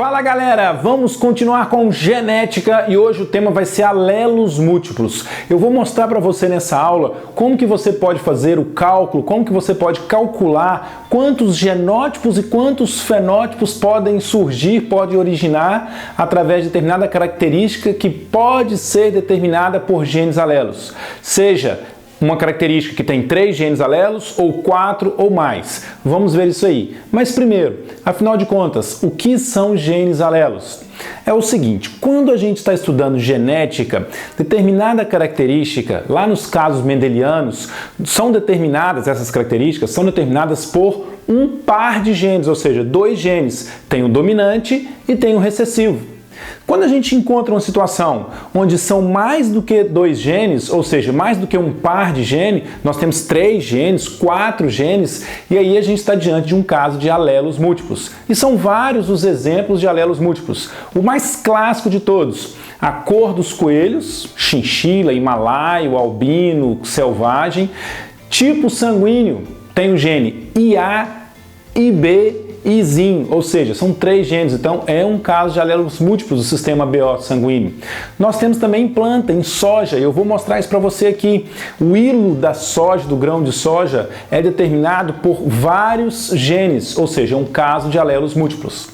Fala galera, vamos continuar com genética e hoje o tema vai ser alelos múltiplos. Eu vou mostrar para você nessa aula como que você pode fazer o cálculo, como que você pode calcular quantos genótipos e quantos fenótipos podem surgir, podem originar através de determinada característica que pode ser determinada por genes alelos. Seja uma característica que tem 3 genes alelos ou 4 ou mais. Vamos ver isso aí. Mas primeiro, afinal de contas, o que são genes alelos? É o seguinte, quando a gente está estudando genética, determinada característica, lá nos casos mendelianos, são determinadas, essas características são determinadas por um par de genes, ou seja, 2 genes. Tem o dominante e tem o recessivo. Quando a gente encontra uma situação onde são mais do que 2 genes, ou seja, mais do que um par de gene, nós temos 3 genes, 4 genes, e aí a gente está diante de um caso de alelos múltiplos. E são vários os exemplos de alelos múltiplos. O mais clássico de todos, a cor dos coelhos, chinchila, himalaio, albino, selvagem. Tipo sanguíneo, tem o gene IA, IB, e ZIN, ou seja, são 3 genes, então é um caso de alelos múltiplos do sistema BO sanguíneo. Nós temos também em planta, em soja, e eu vou mostrar isso para você aqui. O hilo da soja, do grão de soja, é determinado por vários genes, ou seja, é um caso de alelos múltiplos.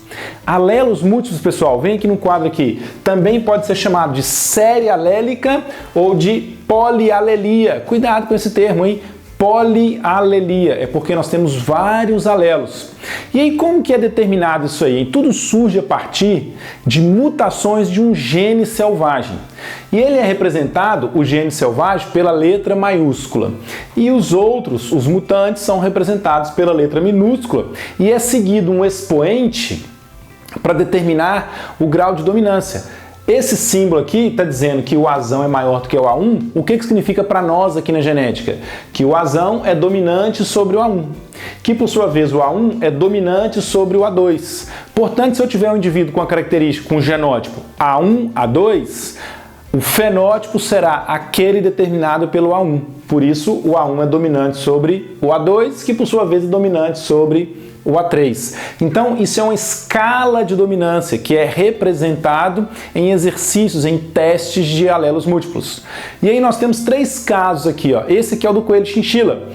Alelos múltiplos, pessoal, vem aqui no quadro aqui, também pode ser chamado de série alélica ou de polialelia. Cuidado com esse termo, hein? Polialelia, é porque nós temos vários alelos. E aí como que é determinado isso aí? Tudo surge a partir de mutações de um gene selvagem. E ele é representado, o gene selvagem, pela letra maiúscula. E os outros, os mutantes, são representados pela letra minúscula. E é seguido um expoente para determinar o grau de dominância. Esse símbolo aqui está dizendo que o Azão é maior do que o A1. O que significa para nós aqui na genética? Que o Azão é dominante sobre o A1. Que, por sua vez, o A1 é dominante sobre o A2. Portanto, se eu tiver um indivíduo com a característica, com o genótipo A1, A2, o fenótipo será aquele determinado pelo A1. Por isso, o A1 é dominante sobre o A2, que, por sua vez, é dominante sobre o A3. Então, isso é uma escala de dominância que é representado em exercícios, em testes de alelos múltiplos. E aí nós temos 3 casos aqui, ó. Esse aqui é o do coelho chinchila.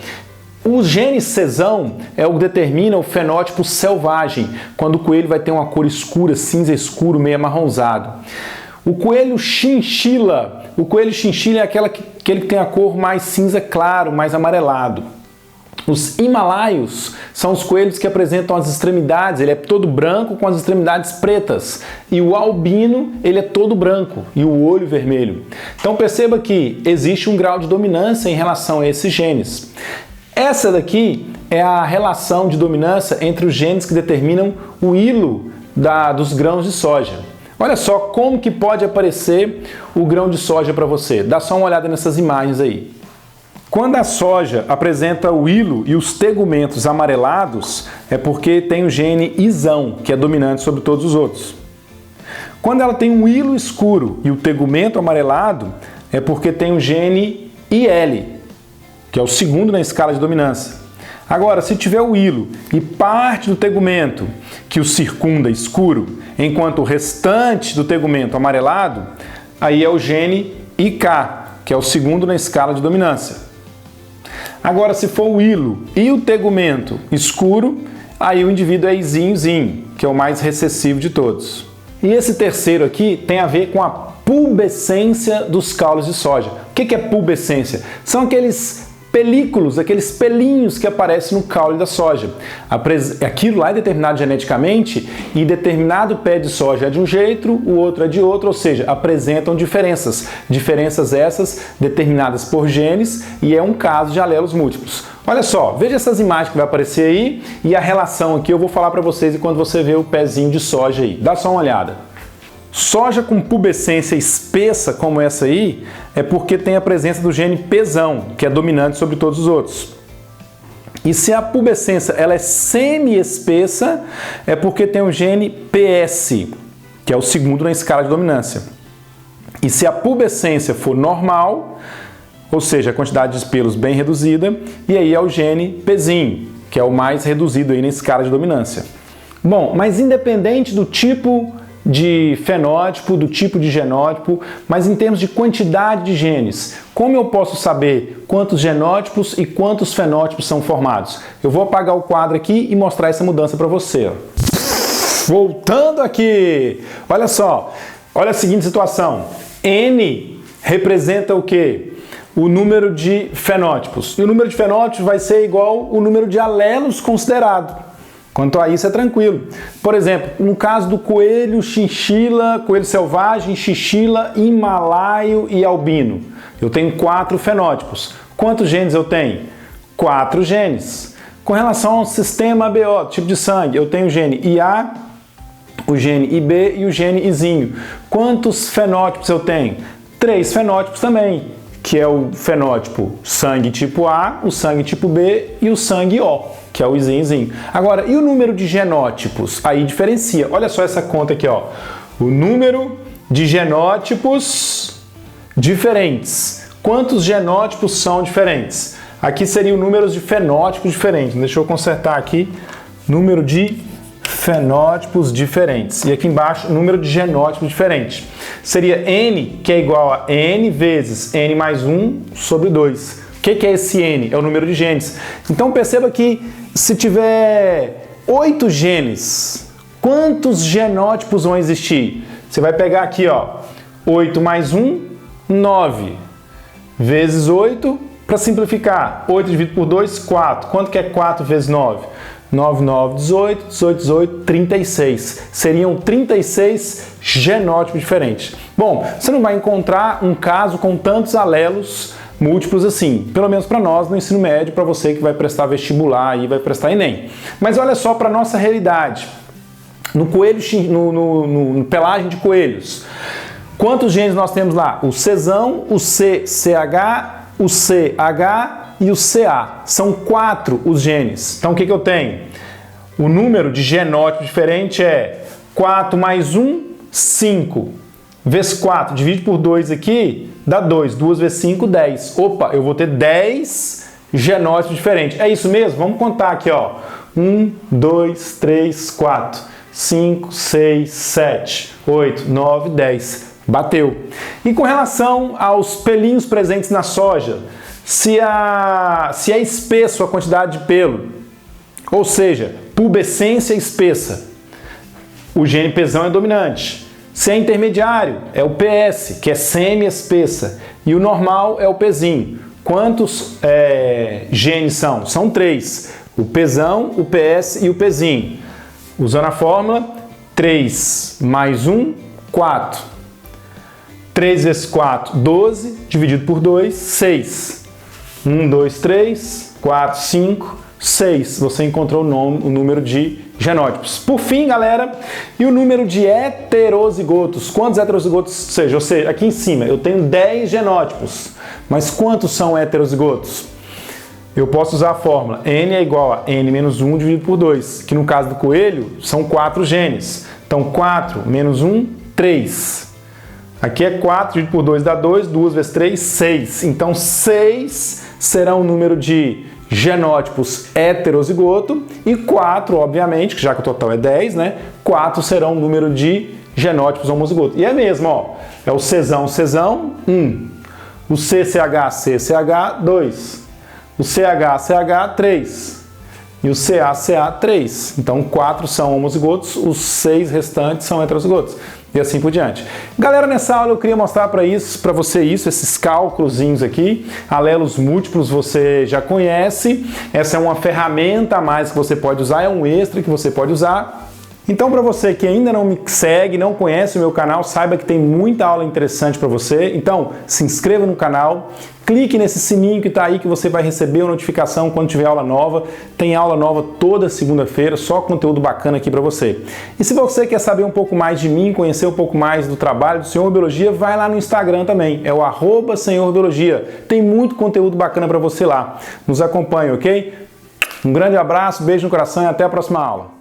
O gene cesão é o que determina o fenótipo selvagem, quando o coelho vai ter uma cor escura, cinza escuro, meio amarronzado. O coelho chinchila é aquele que tem a cor mais cinza claro, mais amarelado. Os himalaios são os coelhos que apresentam as extremidades, ele é todo branco com as extremidades pretas. E o albino, ele é todo branco e o olho vermelho. Então perceba que existe um grau de dominância em relação a esses genes. Essa daqui é a relação de dominância entre os genes que determinam o hilo dos grãos de soja. Olha só como que pode aparecer o grão de soja para você. Dá só uma olhada nessas imagens aí. Quando a soja apresenta o hilo e os tegumentos amarelados, é porque tem o gene ISão, que é dominante sobre todos os outros. Quando ela tem um hilo escuro e o tegumento amarelado, é porque tem o gene IL, que é o segundo na escala de dominância. Agora, se tiver o hilo e parte do tegumento que o circunda escuro, enquanto o restante do tegumento amarelado, aí é o gene IK, que é o segundo na escala de dominância. Agora, se for o hilo e o tegumento escuro, aí o indivíduo é ISinho, que é o mais recessivo de todos. E esse terceiro aqui tem a ver com a pubescência dos caules de soja. O que é pubescência? São aqueles películos, aqueles pelinhos que aparecem no caule da soja. Aquilo lá é determinado geneticamente e determinado pé de soja é de um jeito, o outro é de outro, ou seja, apresentam diferenças. Diferenças essas determinadas por genes e é um caso de alelos múltiplos. Olha só, veja essas imagens que vai aparecer aí e a relação aqui eu vou falar para vocês enquanto você vê o pezinho de soja aí. Dá só uma olhada. Soja com pubescência espessa como essa aí é porque tem a presença do gene Pzão, que é dominante sobre todos os outros. E se a pubescência ela é semi-espessa, é porque tem o gene PS, que é o segundo na escala de dominância. E se a pubescência for normal, ou seja, a quantidade de pelos bem reduzida, e aí é o gene Pzinho, que é o mais reduzido aí na escala de dominância. Bom, mas independente do tipo de fenótipo, do tipo de genótipo, mas em termos de quantidade de genes, como eu posso saber quantos genótipos e quantos fenótipos são formados? Eu vou apagar o quadro aqui e mostrar essa mudança para você. Voltando aqui, olha só, olha a seguinte situação, N representa o quê? O número de fenótipos, e o número de fenótipos vai ser igual ao número de alelos considerado. Quanto a isso é tranquilo. Por exemplo, no caso do coelho, chinchila, coelho selvagem, chinchila, himalaio e albino, eu tenho 4 fenótipos. Quantos genes eu tenho? 4 genes. Com relação ao sistema ABO, tipo de sangue, eu tenho o gene IA, o gene IB e o gene Izinho. Quantos fenótipos eu tenho? 3 fenótipos também, que é o fenótipo sangue tipo A, o sangue tipo B e o sangue O, que é o Izinho. Agora, e o número de genótipos? Aí diferencia. Olha só essa conta aqui, ó. O número de genótipos diferentes. Quantos genótipos são diferentes? Aqui seria o número de fenótipos diferentes. Deixa eu consertar aqui. Número de fenótipos diferentes. E aqui embaixo, número de genótipos diferentes. Seria N, que é igual a N vezes N mais 1 sobre 2. O que é esse N? É o número de genes. Então perceba que se tiver 8 genes, quantos genótipos vão existir? Você vai pegar aqui, ó, 8 mais 1, 9, vezes 8, para simplificar, 8 dividido por 2, 4. Quanto que é 4 vezes 9? 9, 9, 18, 18, 18, 36. Seriam 36 genótipos diferentes. Bom, você não vai encontrar um caso com tantos alelos múltiplos assim, pelo menos para nós no ensino médio, para você que vai prestar vestibular e vai prestar Enem. Mas olha só para nossa realidade. No coelho, no pelagem de coelhos, quantos genes nós temos lá? O Czão, o CCH, o CH e o CA. São 4 os genes. Então o que eu tenho? O número de genótipo diferente é 4 mais 1, 5. Vezes 4, divide por 2 aqui, dá 2. 2 vezes 5, 10. Opa, eu vou ter 10 genótipos diferentes. É isso mesmo? Vamos contar aqui, ó. 1, 2, 3, 4, 5, 6, 7, 8, 9, 10. Bateu. E com relação aos pelinhos presentes na soja, se é espesso a quantidade de pelo, ou seja, pubescência espessa, o gene Pzão é dominante. Se é intermediário, é o PS, que é semi-espessa, e o normal é o Pzinho. Quantos genes são? São 3, o Pzão, o PS e o Pzinho. Usando a fórmula, 3 mais 1, 4. 3 vezes 4, 12, dividido por 2, 6. 1, 2, 3, 4, 5, 6. Você encontrou o número de genótipos. Por fim, galera, e o número de heterozigotos? Quantos heterozigotos? Ou seja, aqui em cima eu tenho 10 genótipos, mas quantos são heterozigotos? Eu posso usar a fórmula N é igual a N menos 1 dividido por 2, que no caso do coelho são 4 genes. Então 4 menos 1, 3. Aqui é 4 dividido por 2 dá 2, 2 vezes 3, 6. Então 6 será o número de genótipos heterozigoto e 4, obviamente, que já que o total é 10, né? 4 serão o número de genótipos homozigoto. E é mesmo, ó. É o Czão, 1. O CCH, 2. O CH, 3. E o CA, 3. Então 4 são homozigotos, os 6 restantes são heterozigotos. E assim por diante. Galera, nessa aula eu queria mostrar para você esses cálculozinhos aqui. Alelos múltiplos você já conhece. Essa é uma ferramenta a mais que você pode usar, é um extra que você pode usar. Então, para você que ainda não me segue, não conhece o meu canal, saiba que tem muita aula interessante para você. Então, se inscreva no canal, clique nesse sininho que está aí que você vai receber a notificação quando tiver aula nova. Tem aula nova toda segunda-feira, só conteúdo bacana aqui para você. E se você quer saber um pouco mais de mim, conhecer um pouco mais do trabalho do Senhor Biologia, vai lá no Instagram também, é o @SenhorBiologia. Tem muito conteúdo bacana para você lá. Nos acompanhe, ok? Um grande abraço, beijo no coração e até a próxima aula.